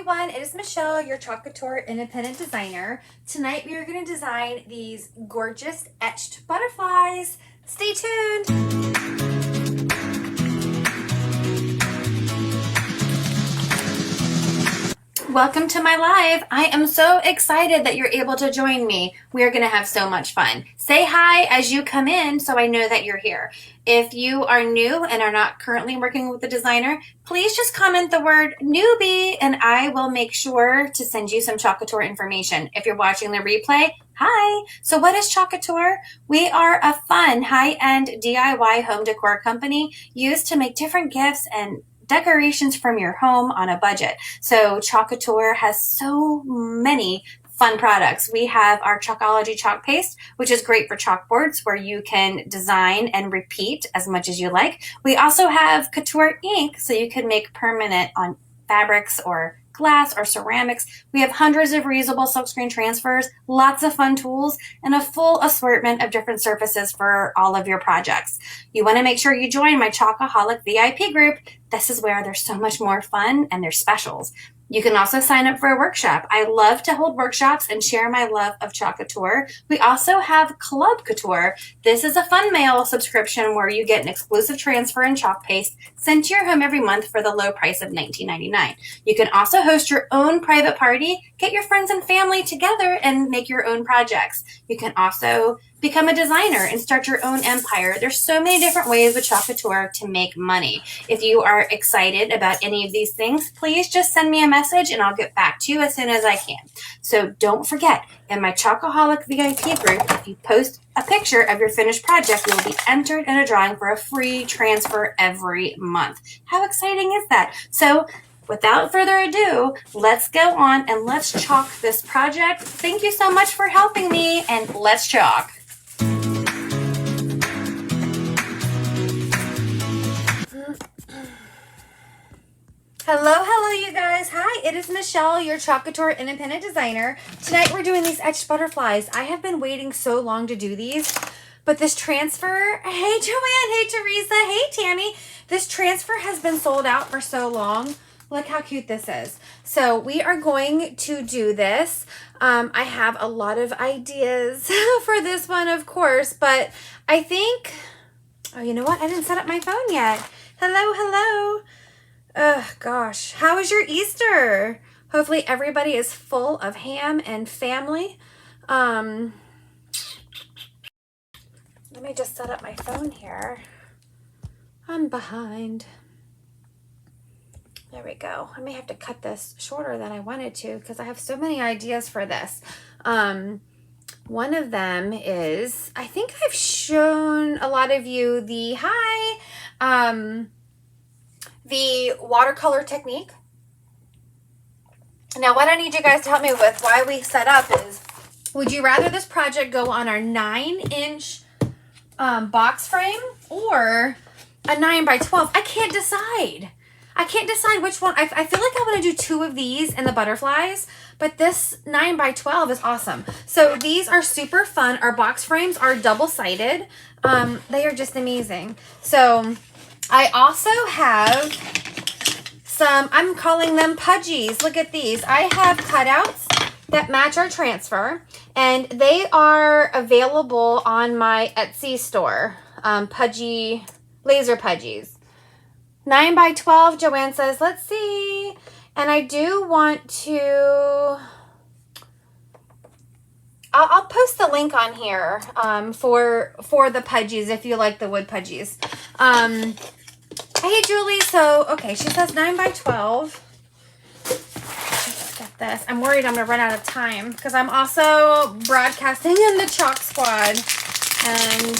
everyone, it is Michelle, your Couture independent designer. Tonight we are going to design these gorgeous etched butterflies. Stay tuned. Welcome to my live. I am so excited that you're able to join me. We are going to have so much fun. Say hi as you come in so I know that you're here. If you are new and are not currently working with a designer, please just comment the word newbie and I will make sure to send you some Couture information. If you're watching the replay, hi. So what is Couture? We are a fun high-end DIY home decor company used to make different gifts and decorations from your home on a budget. So Couture has so many fun products. We have our Chalkology chalk paste, which is great for chalkboards where you can design and repeat as much as you like. We also have Couture ink, so you can make permanent on fabrics or glass or ceramics. We have hundreds of reusable silkscreen transfers, lots of fun tools, and a full assortment of different surfaces for all of your projects. You want to make sure you join my Chalkaholic VIP group. This is where there's so much more fun and there's specials. You can also sign up for a workshop. I love to hold workshops and share my love of Couture. We also have Club Couture. This is a fun mail subscription where you get an exclusive transfer and chalk paste sent to your home every month for the low price of $19.99. You can also host your own private party, get your friends and family together and make your own projects. You can also become a designer and start your own empire. There's so many different ways with Couture to make money. If you are excited about any of these things, please just send me a message and I'll get back to you as soon as I can. So don't forget, in my Chalkaholic VIP group, if you post a picture of your finished project, you'll be entered in a drawing for a free transfer every month. How exciting is that? So without further ado, let's go on and let's chalk this project. Thank you so much for helping me, and let's chalk. Hello, you guys. Hi, it is Michelle, your Couture independent designer. Tonight we're doing these etched butterflies. I have been waiting so long to do these, but this transfer, hey Joanne, hey Teresa, hey Tammy, this transfer has been sold out for so long. Look how cute this is. So we are going to do this. I have a lot of ideas for this one, of course, but I think, oh, you know what? I didn't set up my phone yet. Hello. Oh gosh, how was your Easter? Hopefully everybody is full of ham and family. Let me just set up my phone here. I'm behind. There we go. I may have to cut this shorter than I wanted to because I have so many ideas for this. One of them is, I think I've shown a lot of you the watercolor technique. Now, what I need you guys to help me with why we set up is, would you rather this project go on our 9-inch box frame or a 9x12? I can't decide. I can't decide which one. I feel like I want to do two of these and the butterflies, but this 9x12 is awesome. So these are super fun. Our box frames are double-sided. They are just amazing. So I also have some, I'm calling them pudgies. Look at these. I have cutouts that match our transfer, and they are available on my Etsy store. Pudgy, laser pudgies. 9x12, Joanne says, let's see. And I do want to, I'll post the link on here for the pudgies if you like the wood pudgies. Hey, Julie. So, okay, she says 9x12. Let's get this. I'm worried I'm going to run out of time because I'm also broadcasting in the Chalk Squad, and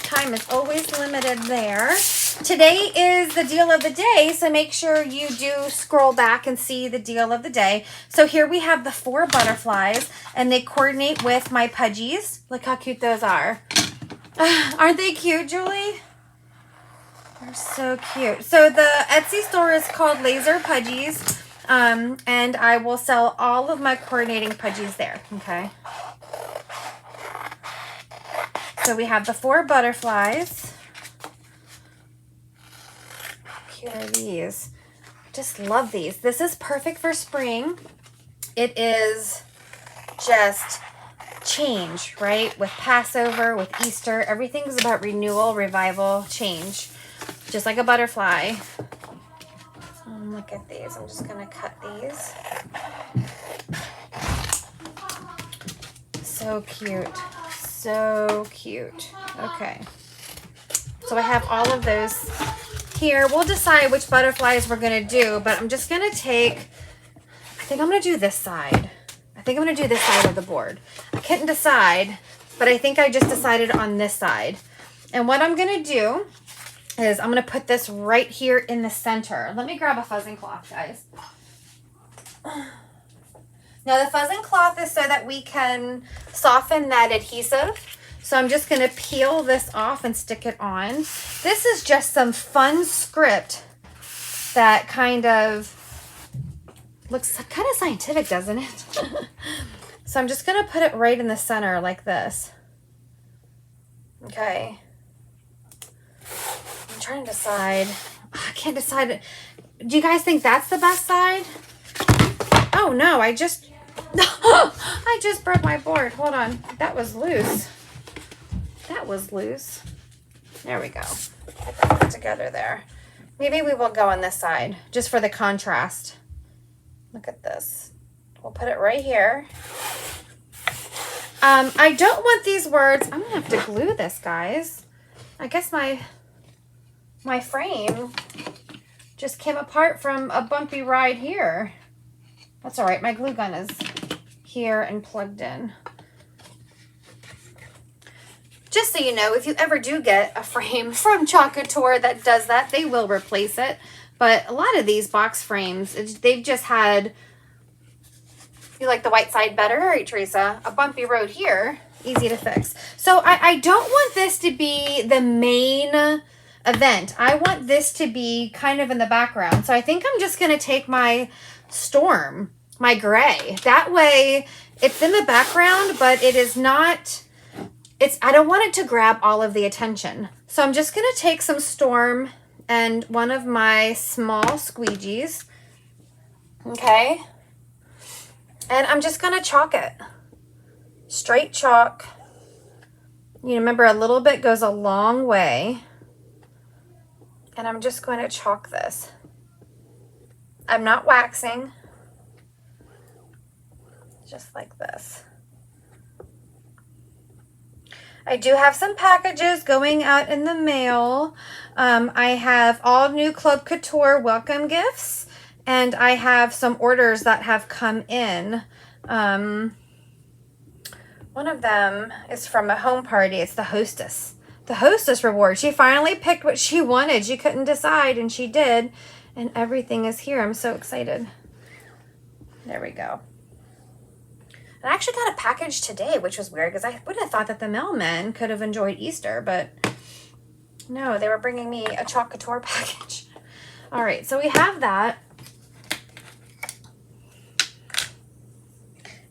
time is always limited there. Today is the deal of the day, so make sure you do scroll back and see the deal of the day. So here we have the 4 butterflies, and they coordinate with my pudgies. Look how cute those are. Aren't they cute, Julie? They're so cute. So the Etsy store is called Laser Pudgies, and I will sell all of my coordinating pudgies there, okay? So we have the 4 butterflies. How cute are these? just love these. This is perfect for spring. It is just change, right? With Passover, with Easter, everything's about renewal, revival, change. Just like a butterfly. Look at these. I'm just going to cut these. So cute. So cute. Okay. So I have all of those here. We'll decide which butterflies we're going to do, but I'm just going to take, I think I'm going to do this side. I think I'm going to do this side of the board. I couldn't decide, but I think I just decided on this side. And what I'm going to do is I'm going to put this right here in the center. Let me grab a fuzzing cloth, guys. Now the fuzzing cloth is so that we can soften that adhesive. So I'm just going to peel this off and stick it on. This is just some fun script that kind of looks kind of scientific, doesn't it? So I'm just going to put it right in the center like this. Okay. I'm trying to decide. I can't decide. Do you guys think that's the best side? Oh no, I just broke my board. Hold on. That was loose. That was loose. There we go. I put it together there. Maybe we will go on this side just for the contrast. Look at this. We'll put it right here. I don't want these words. I'm gonna have to glue this, guys. I guess my frame just came apart from a bumpy ride here. That's all right. My glue gun is here and plugged in. Just so you know, if you ever do get a frame from Couture that does that, they will replace it. But a lot of these box frames, they've just had, you like the white side better? All right, Teresa, a bumpy road here, easy to fix. So I don't want this to be the main event. I want this to be kind of in the background. So I think I'm just going to take my Storm, my gray. That way it's in the background, but it is not... I don't want it to grab all of the attention. So I'm just going to take some Storm and one of my small squeegees. Okay. And I'm just going to chalk it. Straight chalk. You remember, a little bit goes a long way. And I'm just going to chalk this. I'm not waxing. Just like this. I do have some packages going out in the mail. I have all new Club Couture welcome gifts, and I have some orders that have come in. One of them is from a home party. It's the hostess. The hostess reward. She finally picked what she wanted. She couldn't decide, and she did. And everything is here. I'm so excited. There we go. I actually got a package today, which was weird because I would have thought that the mailmen could have enjoyed Easter, but no, they were bringing me a Chalk Couture package. All right, so we have that.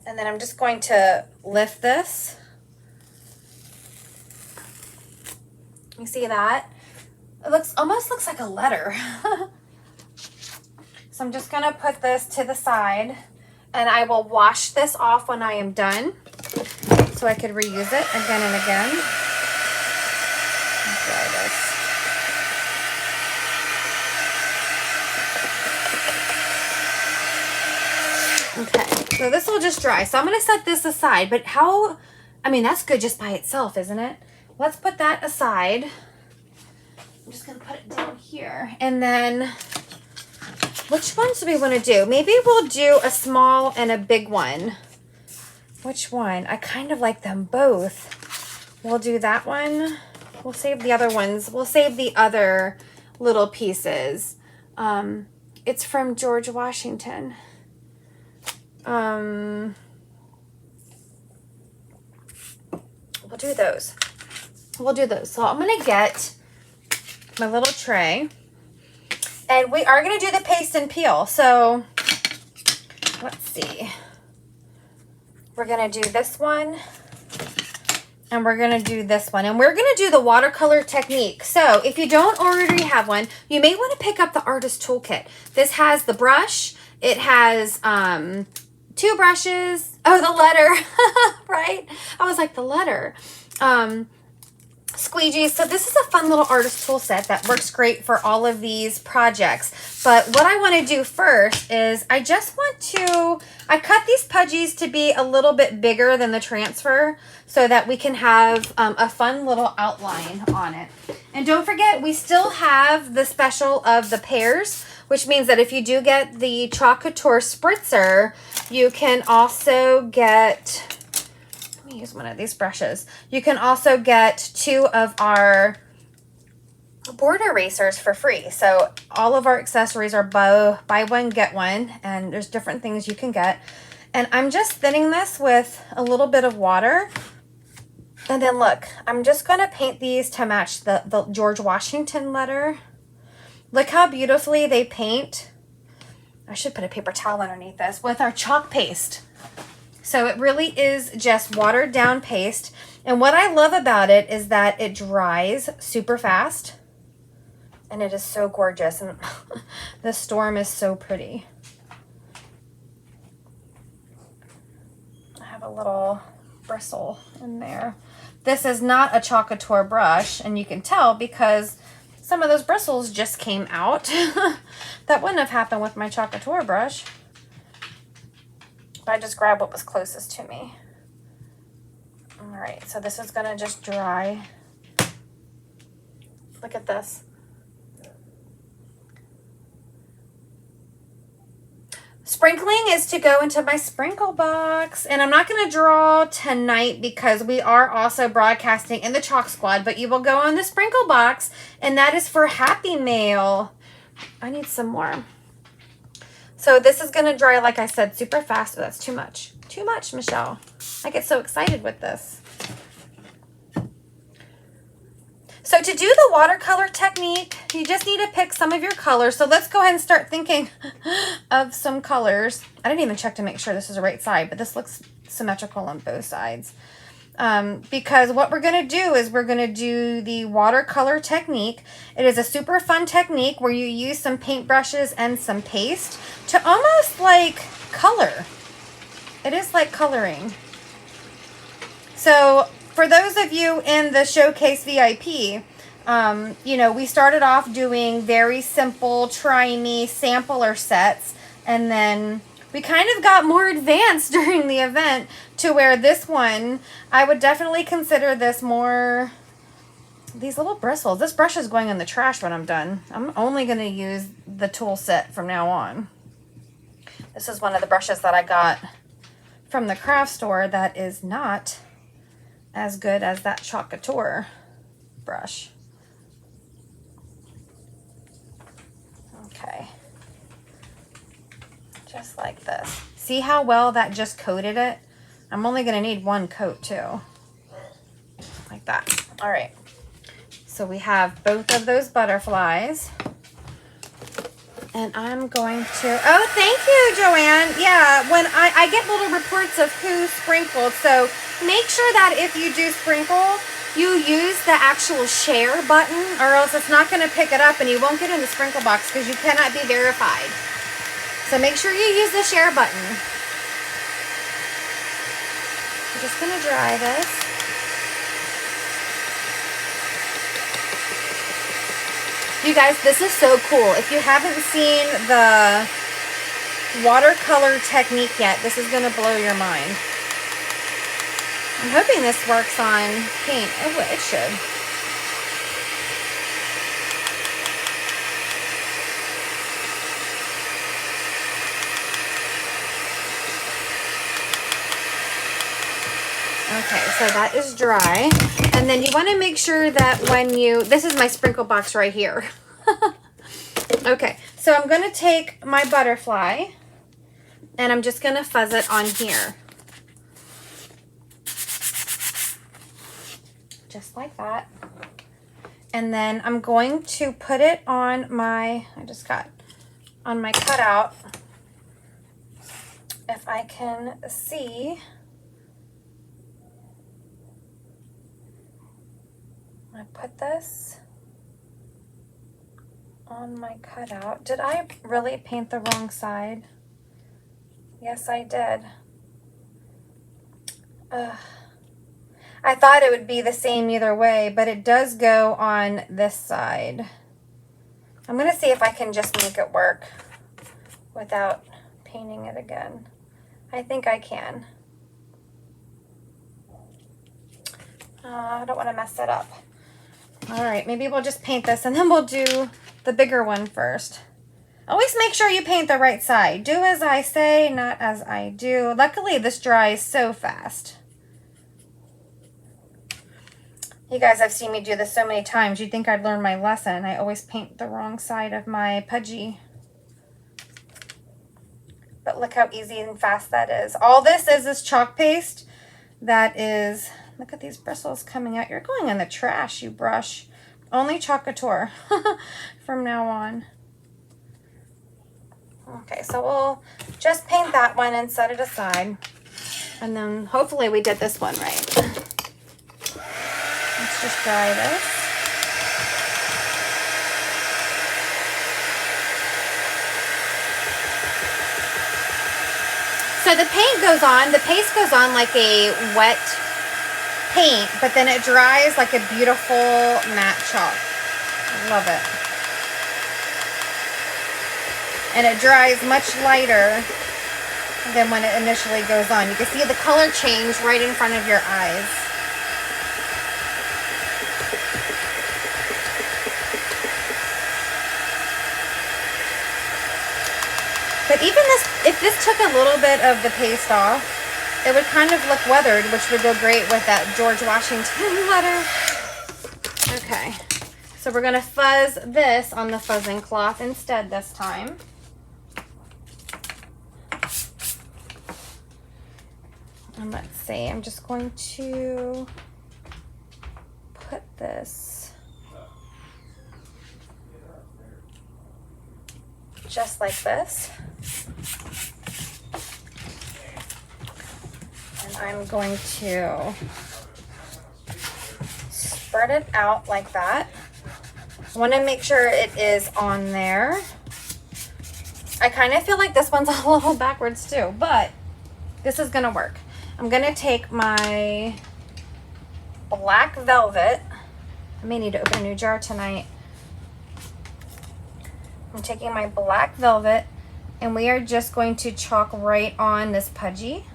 And then I'm just going to lift this. You see that? It almost looks like a letter. So I'm just going to put this to the side. And I will wash this off when I am done so I could reuse it again and again. Dry this. Okay, so this will just dry. So I'm going to set this aside, but that's good just by itself, isn't it? Let's put that aside. I'm just going to put it down here. And then... which ones do we want to do? Maybe we'll do a small and a big one. Which one? I kind of like them both. We'll do that one. We'll save the other ones. We'll save the other little pieces. It's from George Washington. We'll do those. We'll do those. So I'm going to get my little tray. And we are going to do the paste and peel. So, let's see. We're going to do this one. And we're going to do this one. And we're going to do the watercolor technique. So if you don't already have one, you may want to pick up the artist toolkit. This has the brush. It has 2 brushes. Oh, the letter, right? I was like, the letter. Squeegees. So this is a fun little artist tool set that works great for all of these projects. But what I want to do first is I cut these pudgies to be a little bit bigger than the transfer so that we can have a fun little outline on it. And don't forget, we still have the special of the pairs, which means that if you do get the Chalk Couture spritzer, you can also get, let me use one of these brushes. You can also get 2 of our board erasers for free. So all of our accessories are buy one, get one, and there's different things you can get. And I'm just thinning this with a little bit of water. And then look, I'm just going to paint these to match the George Washington letter. Look how beautifully they paint. I should put a paper towel underneath this with our chalk paste. So it really is just watered down paste. And what I love about it is that it dries super fast. And it is so gorgeous. And the storm is so pretty. I have a little bristle in there. This is not a Chalk Couture brush, and you can tell because some of those bristles just came out. That wouldn't have happened with my Chalk Couture brush. But I just grabbed what was closest to me. All right, so this is gonna just dry. Look at this. Sprinkling is to go into my sprinkle box, and I'm not going to draw tonight because we are also broadcasting in the Chalk Squad, but you will go on the sprinkle box, and that is for Happy Mail. I need some more. So this is going to dry, like I said, super fast. Oh, that's too much. Too much, Michelle. I get so excited with this. So to do the watercolor technique, you just need to pick some of your colors. So let's go ahead and start thinking of some colors. I didn't even check to make sure this is the right side, but this looks symmetrical on both sides. Because what we're going to do is we're going to do the watercolor technique. It is a super fun technique where you use some paint brushes and some paste to almost like color. It is like coloring. So for those of you in the Showcase VIP, you know, we started off doing very simple try me sampler sets, and then we kind of got more advanced during the event to where this one, I would definitely consider this more, these little bristles. This brush is going in the trash when I'm done. I'm only going to use the tool set from now on. This is one of the brushes that I got from the craft store that is not as good as that Chalk Couture brush. Okay. Just like this. See how well that just coated it? I'm only going to need one coat too. Like that. All right. So we have both of those butterflies. And I'm going to, oh, thank you, Joanne. Yeah, when I get little reports of who sprinkled. So make sure that if you do sprinkle, you use the actual share button, or else it's not going to pick it up and you won't get in the sprinkle box because you cannot be verified. So make sure you use the share button. I'm just going to dry this. You guys, this is so cool. If you haven't seen the watercolor technique yet, this is going to blow your mind. I'm hoping this works on paint. Oh, it should. Okay, so that is dry. And then you want to make sure that when you, this is my sprinkle box right here. Okay, so I'm going to take my butterfly and I'm just going to fuzz it on here. Just like that. And then I'm going to put it on my, I just got on my cutout. If I can see. I put this on my cutout. Did I really paint the wrong side? Yes, I did. I thought it would be the same either way, but it does go on this side. I'm going to see if I can just make it work without painting it again. I think I can. I don't want to mess it up. All right, maybe we'll just paint this and then we'll do the bigger one first. Always make sure you paint the right side. Do as I say, not as I do. Luckily, this dries so fast. You guys have seen me do this so many times. You'd think I'd learn my lesson. I always paint the wrong side of my pudgy. But look how easy and fast that is. All this is chalk paste. That is, look at these bristles coming out. You're going in the trash, you brush. Only Chalk Couture from now on. Okay, so we'll just paint that one and set it aside. And then hopefully we did this one right. Let's just dry this. So the paint goes on, the paste goes on like a wet paint, but then it dries like a beautiful matte chalk. Love it. And it dries much lighter than when it initially goes on. You can see the color change right in front of your eyes. But even this, if this took a little bit of the paste off, it would kind of look weathered, which would go great with that George Washington letter. Okay, so we're gonna fuzz this on the fuzzing cloth instead this time. And let's see, I'm just going to put this just like this. And I'm going to spread it out like that. I want to make sure it is on there. I kind of feel like this one's a little backwards too, but this is going to work. I'm going to take my black velvet. I may need to open a new jar tonight. I'm taking my black velvet and we are just going to chalk right on this pudgy.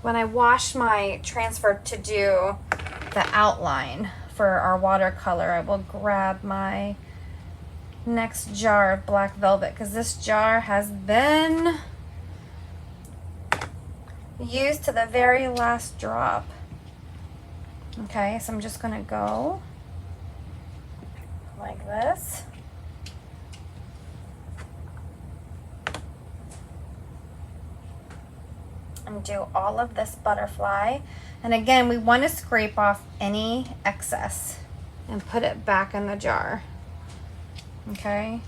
When I wash my transfer to do the outline for our watercolor, I will grab my next jar of black velvet because this jar has been used to the very last drop. Okay, so I'm just gonna go like this. And do all of this butterfly. And again, we want to scrape off any excess and put it back in the jar. Okay?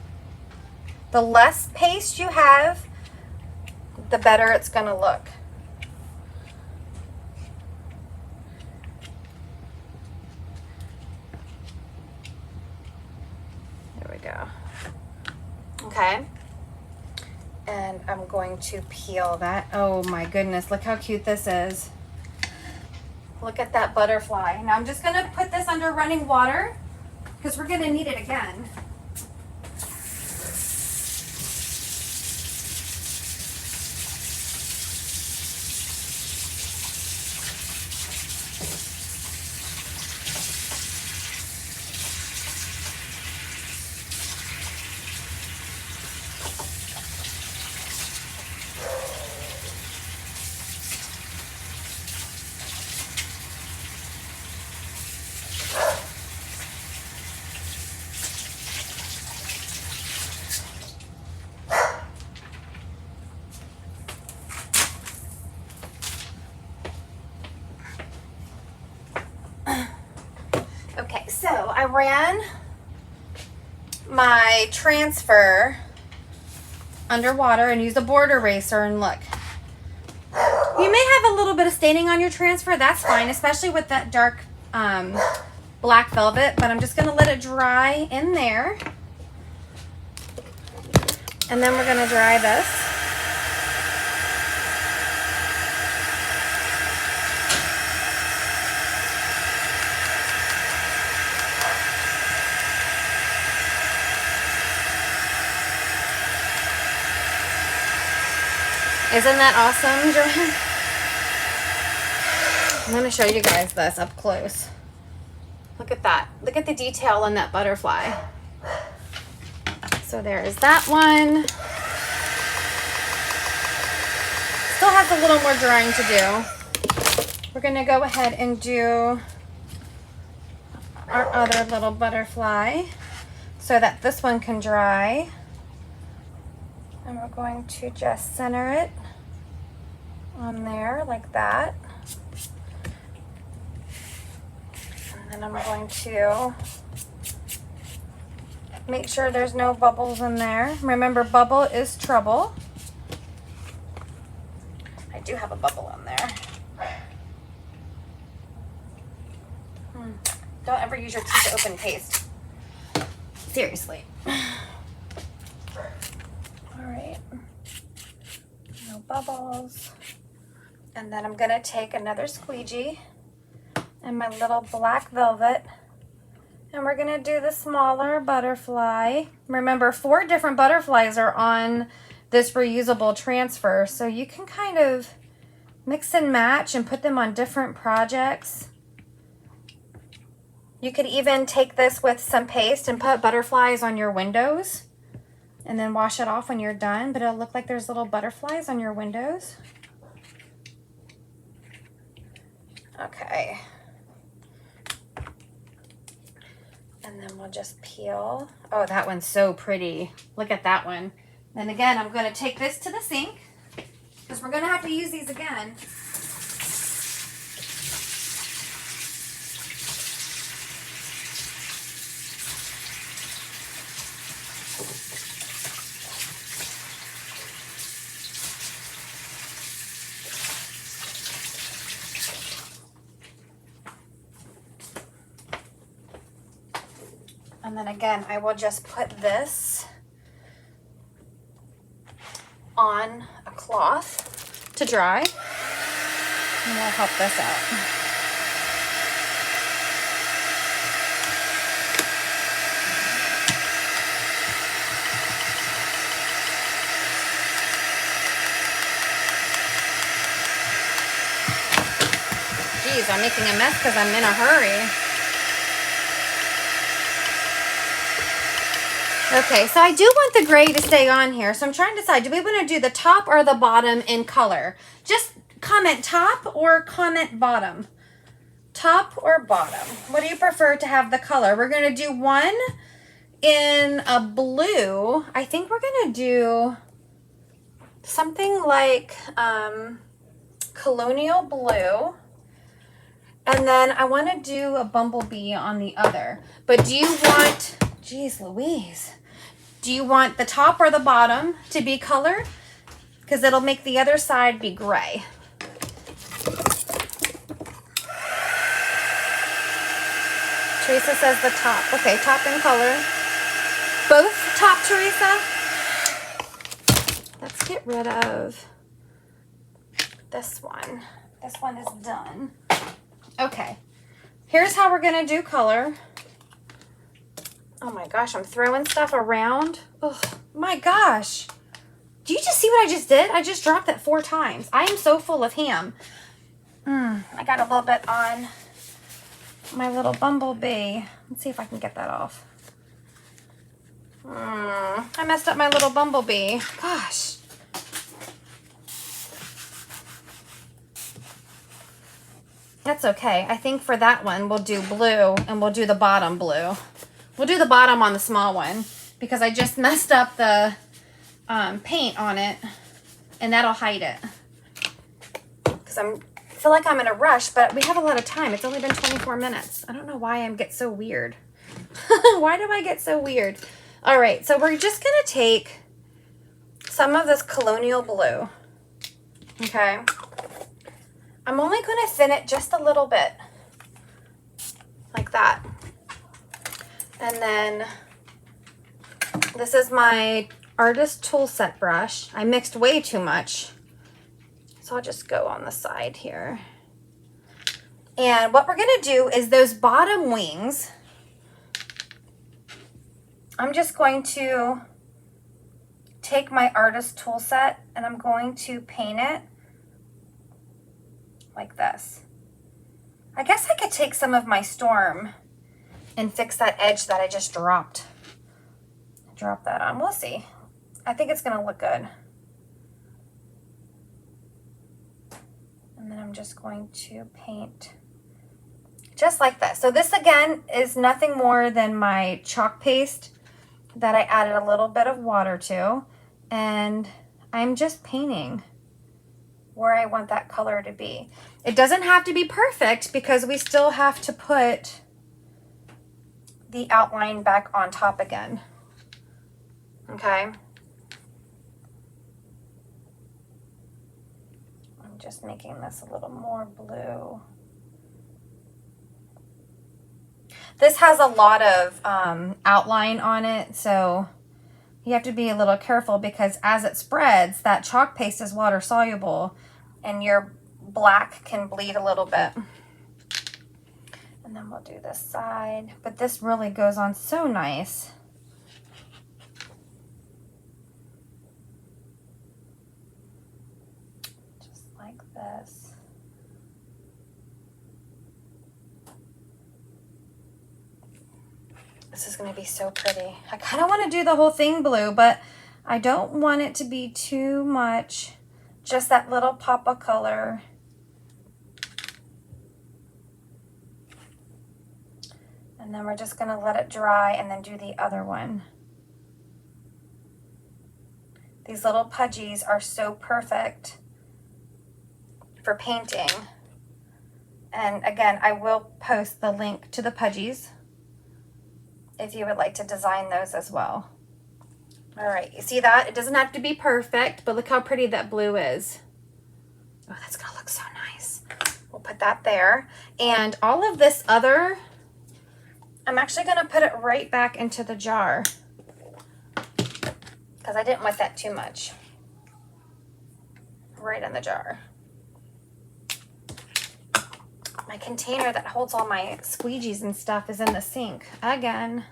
The less paste you have, the better it's going to look. There we go. Okay. And I'm going to peel that. Oh my goodness, look how cute this is. Look at that butterfly. Now I'm just going to put this under running water because we're going to need it again. Okay, so I ran my transfer underwater and use a board eraser, and look. You may have a little bit of staining on your transfer. That's fine, especially with that dark black velvet, but I'm just going to let it dry in there. And then we're going to dry this. Isn't that awesome, Joanne? I'm going to show you guys this up close. Look at that. Look at the detail on that butterfly. So there is that one. Still has a little more drying to do. We're going to go ahead and do our other little butterfly so that this one can dry. And we're going to just center it on there like that. And then I'm going to make sure there's no bubbles in there. Remember, bubble is trouble. I do have a bubble in there. Don't ever use your teeth to open paste. Seriously. Alright, no bubbles. And then I'm going to take another squeegee and my little black velvet, and we're going to do the smaller butterfly. Remember, 4 different butterflies are on this reusable transfer, so you can kind of mix and match and put them on different projects. You could even take this with some paste and put butterflies on your windows and then wash it off when you're done, but it'll look like there's little butterflies on your windows. Okay. And then we'll just peel. Oh, that one's so pretty. Look at that one. Then again, I'm going to take this to the sink because we're going to have to use these again. And then again, I will just put this on a cloth to dry, and we'll help this out. Geez, I'm making a mess because I'm in a hurry. Okay, so I do want the gray to stay on here, so I'm trying to decide, do we want to do the top or the bottom in color? Just comment top or comment bottom. Top or bottom? What do you prefer to have the color? We're going to do one in a blue. I think we're going to do something like colonial blue. And then I want to do a bumblebee on the other. But do you want, geez Louise, do you want the top or the bottom to be color? Because it'll make the other side be gray. Teresa says the top. Okay, top in color. Both top, Teresa? Let's get rid of this one. This one is done. Okay, here's how we're gonna do color. Oh my gosh, I'm throwing stuff around. Oh my gosh. Do you just see what I just did? I just dropped that 4 times. I am so full of ham. I got a little bit on my little bumblebee. Let's see if I can get that off. I messed up my little bumblebee. Gosh. That's okay. I think for that one, we'll do blue and we'll do the bottom blue. We'll do the bottom on the small one because I just messed up the paint on it, and that'll hide it. Because I feel like I'm in a rush, but we have a lot of time. It's only been 24 minutes. I don't know why I get so weird. Why do I get so weird? All right, so we're just gonna take some of this colonial blue, okay? I'm only gonna thin it just a little bit, like that. And then this is my artist tool set brush. I mixed way too much, so I'll just go on the side here. And what we're gonna do is those bottom wings, I'm just going to take my artist tool set and I'm going to paint it like this. I guess I could take some of my Storm and fix that edge that I just dropped. Drop that on, we'll see. I think it's gonna look good. And then I'm just going to paint just like this. So this again is nothing more than my chalk paste that I added a little bit of water to, and I'm just painting where I want that color to be. It doesn't have to be perfect because we still have to put the outline back on top again. Okay. I'm just making this a little more blue. This has a lot of outline on it, so you have to be a little careful because as it spreads, that chalk paste is water soluble and your black can bleed a little bit. And then we'll do this side, but this really goes on so nice. Just like this. This is going to be so pretty. I kind of want to do the whole thing blue, but I don't want it to be too much. Just that little pop of color. And then we're just going to let it dry and then do the other one. These little pudgies are so perfect for painting. And again, I will post the link to the pudgies if you would like to design those as well. All right, you see that? It doesn't have to be perfect, but look how pretty that blue is. Oh, that's gonna look so nice. We'll put that there. And all of this other, I'm actually gonna put it right back into the jar because I didn't want that too much. Right in the jar. My container that holds all my squeegees and stuff is in the sink again.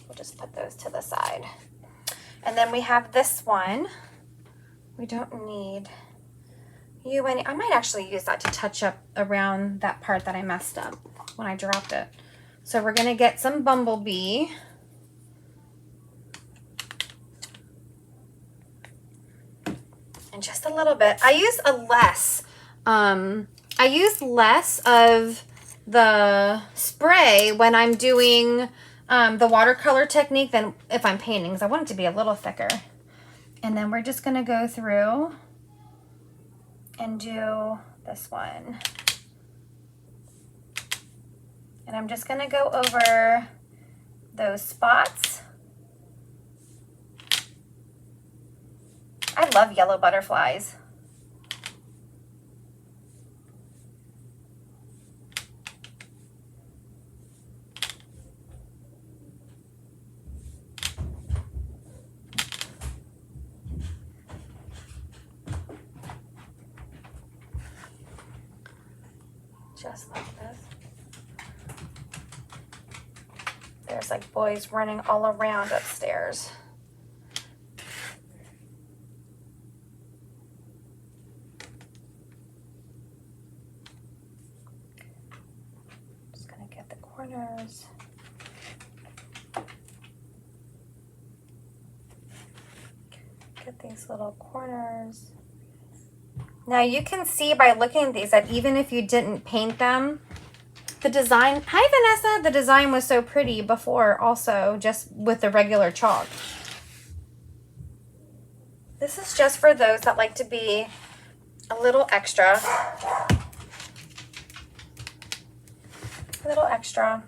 We'll just put those to the side. And then we have this one. We don't need you any. I might actually use that to touch up around that part that I messed up when I dropped it. So we're gonna get some Bumblebee. And just a little bit. I use less of the spray when I'm doing the watercolor technique than if I'm painting, because I want it to be a little thicker. And then we're just going to go through and do this one. And I'm just going to go over those spots. I love yellow butterflies. Just like this. There's like boys running all around upstairs. Just gonna get the corners. Get these little corners. Now you can see by looking at these that even if you didn't paint them, the design, hi Vanessa, the design was so pretty before also just with the regular chalk. This is just for those that like to be a little extra. A little extra.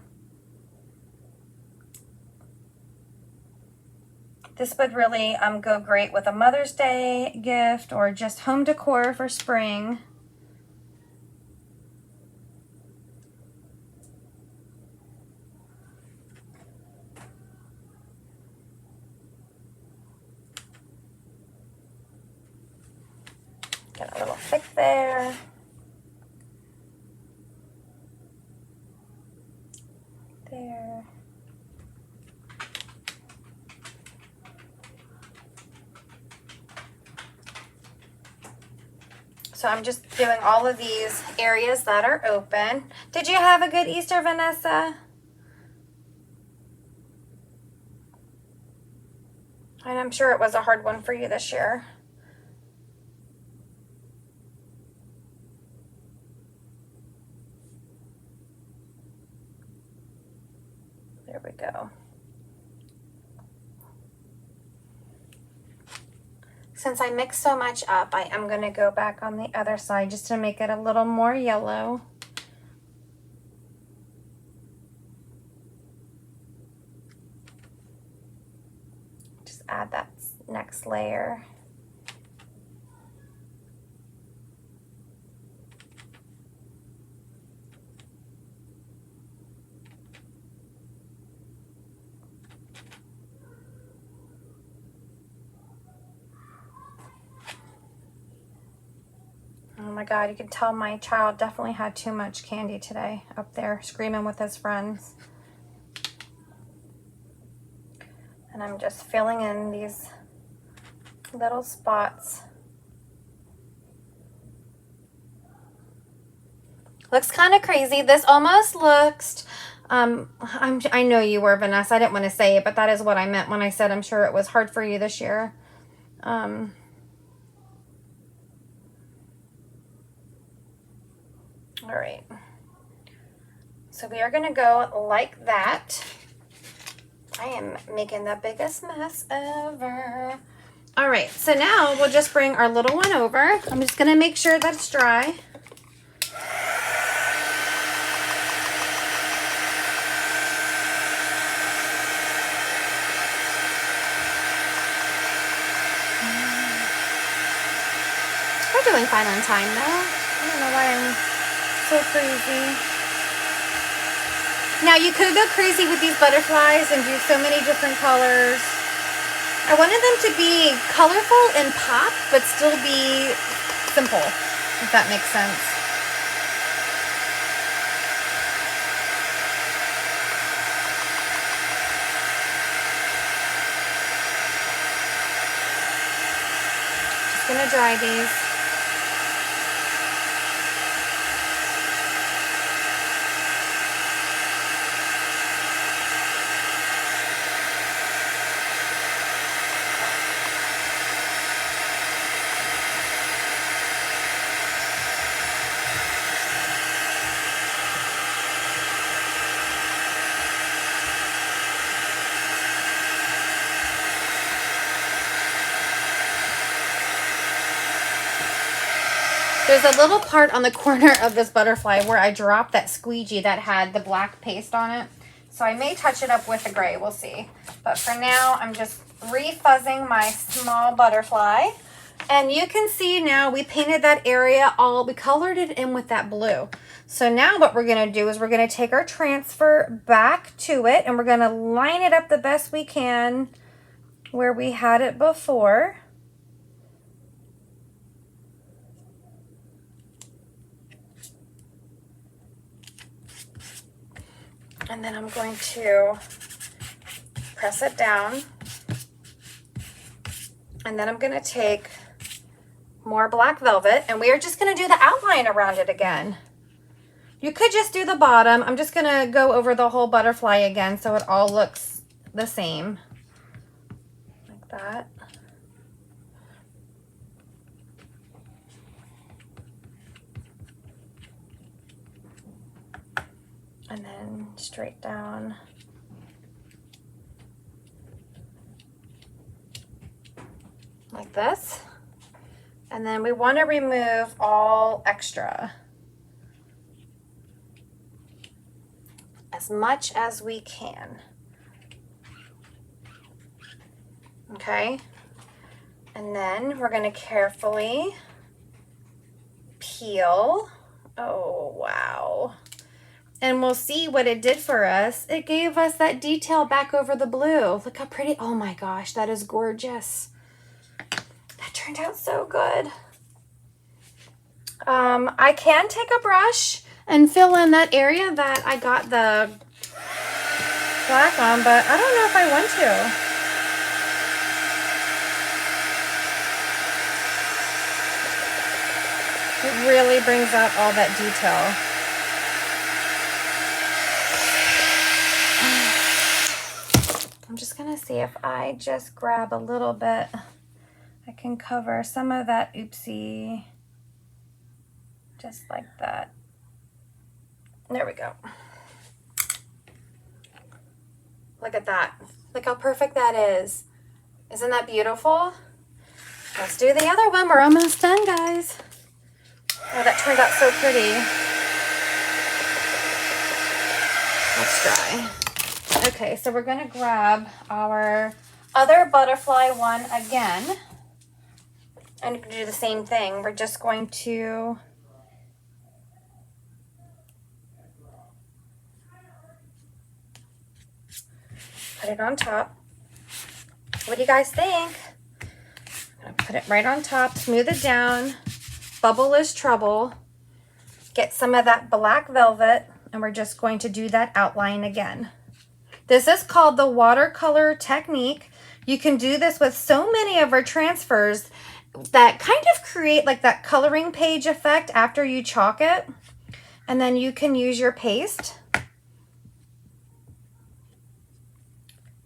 This would really go great with a Mother's Day gift or just home decor for spring. Get a little thick there. There. So I'm just doing all of these areas that are open. Did you have a good Easter, Vanessa? And I'm sure it was a hard one for you this year. There we go. Since I mixed so much up, I am going to go back on the other side just to make it a little more yellow. Just add that next layer. Oh my God, you can tell my child definitely had too much candy today up there screaming with his friends. And I'm just filling in these little spots. Looks kind of crazy. This almost looks, I know you were, Vanessa. I didn't want to say it, but that is what I meant when I said I'm sure it was hard for you this year. All right, so we are gonna go like that. I am making the biggest mess ever. All right, so now we'll just bring our little one over. I'm just gonna make sure that it's dry. We're doing fine on time though. I don't know why I'm so crazy. Now you could go crazy with these butterflies and do so many different colors. I wanted them to be colorful and pop, but still be simple, if that makes sense. Just gonna dry these. There's a little part on the corner of this butterfly where I dropped that squeegee that had the black paste on it. So I may touch it up with the gray, we'll see. But for now, I'm just refuzzing my small butterfly. And you can see now we painted that area we colored it in with that blue. So now what we're gonna do is we're gonna take our transfer back to it and we're gonna line it up the best we can where we had it before. And then I'm going to press it down. And then I'm going to take more black velvet and we are just going to do the outline around it again. You could just do the bottom. I'm just going to go over the whole butterfly again so it all looks the same. Like that. And then straight down. Like this. And then we want to remove all extra. As much as we can. Okay. And then we're going to carefully peel. Oh, wow. And we'll see what it did for us. It gave us that detail back over the blue. Look how pretty. Oh my gosh, that is gorgeous. That turned out so good. I can take a brush and fill in that area that I got the black on, but I don't know if I want to. It really brings out all that detail. I'm just gonna see if I just grab a little bit, I can cover some of that oopsie, just like that. There we go. Look at that. Look how perfect that is. Isn't that beautiful? Let's do the other one. We're almost done, guys. Oh, that turned out so pretty. Let's dry. Okay, so we're gonna grab our other butterfly one again. And do the same thing. We're just going to put it on top. What do you guys think? I'm gonna put it right on top, smooth it down. Bubble is trouble. Get some of that black velvet, and we're just going to do that outline again. This is called the watercolor technique. You can do this with so many of our transfers that kind of create like that coloring page effect after you chalk it. And then you can use your paste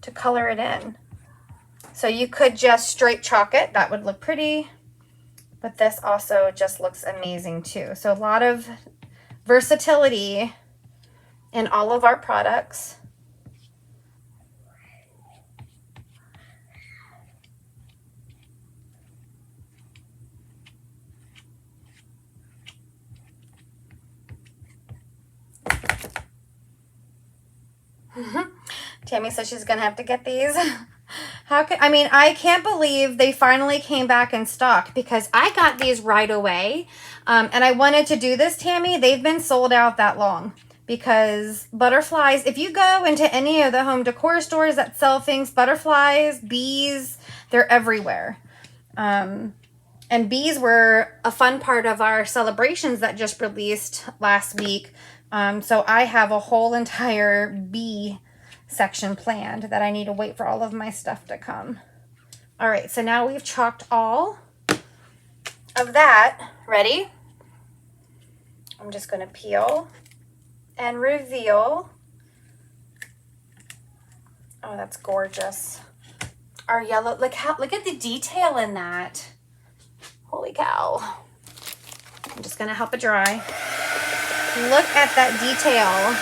to color it in. So you could just straight chalk it. That would look pretty. But this also just looks amazing too. So a lot of versatility in all of our products. Tammy says she's gonna have to get these. I can't believe they finally came back in stock, because I got these right away. And I wanted to do this, Tammy. They've been sold out that long, because butterflies, if you go into any of the home decor stores that sell things, butterflies, bees, they're everywhere. And bees were a fun part of our celebrations that just released last week. So I have a whole entire bee section planned that I need to wait for all of my stuff to come. All right, so now we've chalked all of that. Ready? I'm just going to peel and reveal. Oh, that's gorgeous. Our yellow, look at the detail in that. Holy cow. I'm just going to help it dry. Look at that detail.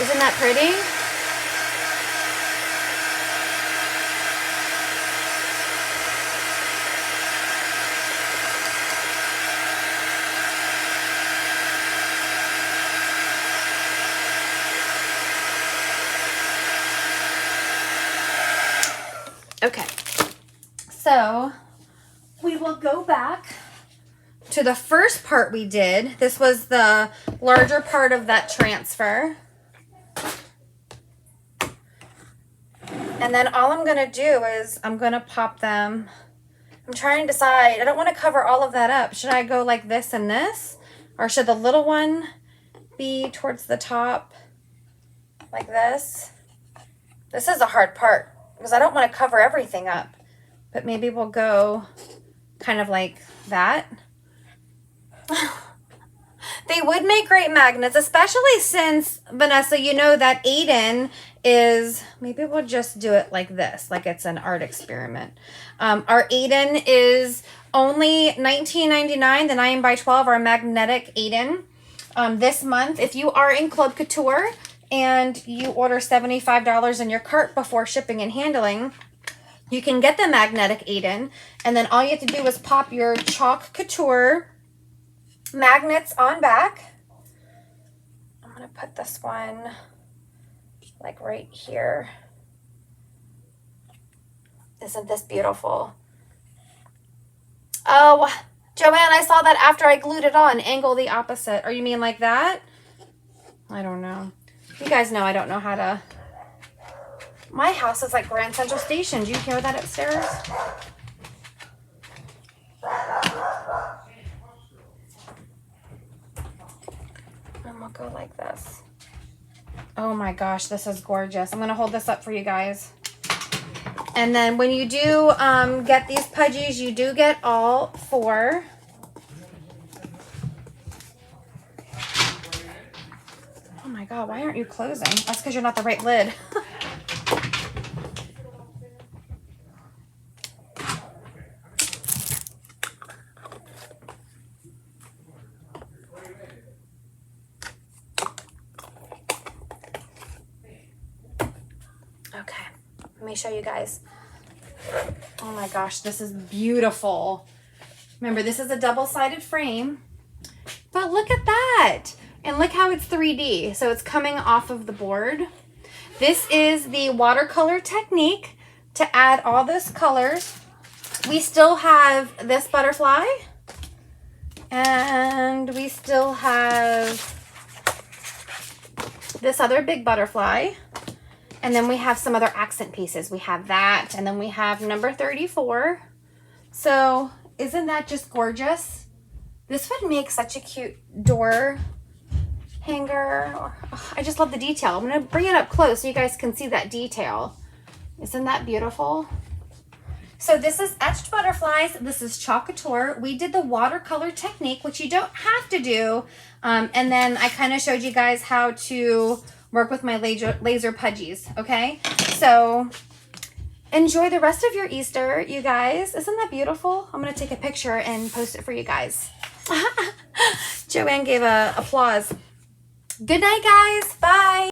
Isn't that pretty? Okay, so we will go back to the first part we did. This was the larger part of that transfer. And then all I'm going to do is I'm going to pop them. I'm trying to decide. I don't want to cover all of that up. Should I go like this and this? Or should the little one be towards the top like this? This is a hard part because I don't want to cover everything up. But maybe we'll go kind of like that. They would make great magnets, especially since, Vanessa, you know that Aiden is, maybe we'll just do it like this, like it's an art experiment. Our Aiden is only $19.99, the 9x12, our magnetic Aiden. This month, if you are in Club Couture and you order $75 in your cart before shipping and handling, you can get the magnetic Aiden. And then all you have to do is pop your Chalk Couture magnets on back. put this one like right here. Isn't this beautiful? Oh, Joanne, I saw that after I glued it on. Angle the opposite. Or you mean like that? I don't know. You guys know I don't know how to. My house is like Grand Central Station. Do you hear that upstairs? And we'll go like this. Oh my gosh, this is gorgeous. I'm going to hold this up for you guys. And then when you do get these pudgies, you do get all 4. Oh my God, why aren't you closing? That's because you're not the right lid. Okay, let me show you guys. Oh my gosh, this is beautiful. Remember, this is a double-sided frame, but look at that. And look how it's 3D. So it's coming off of the board. This is the watercolor technique to add all those colors. We still have this butterfly, and we still have this other big butterfly. And then we have some other accent pieces. We have that, and then we have number 34. So isn't that just gorgeous? This would make such a cute door hanger. Oh, I just love the detail. I'm gonna bring it up close so you guys can see that detail. Isn't that beautiful? So this is Etched Butterflies. This is Couture. We did the watercolor technique, which you don't have to do. And then I kind of showed you guys how to work with my laser pudgies, okay? So enjoy the rest of your Easter, you guys. Isn't that beautiful? I'm gonna take a picture and post it for you guys. Joanne gave a applause. Good night, guys. Bye.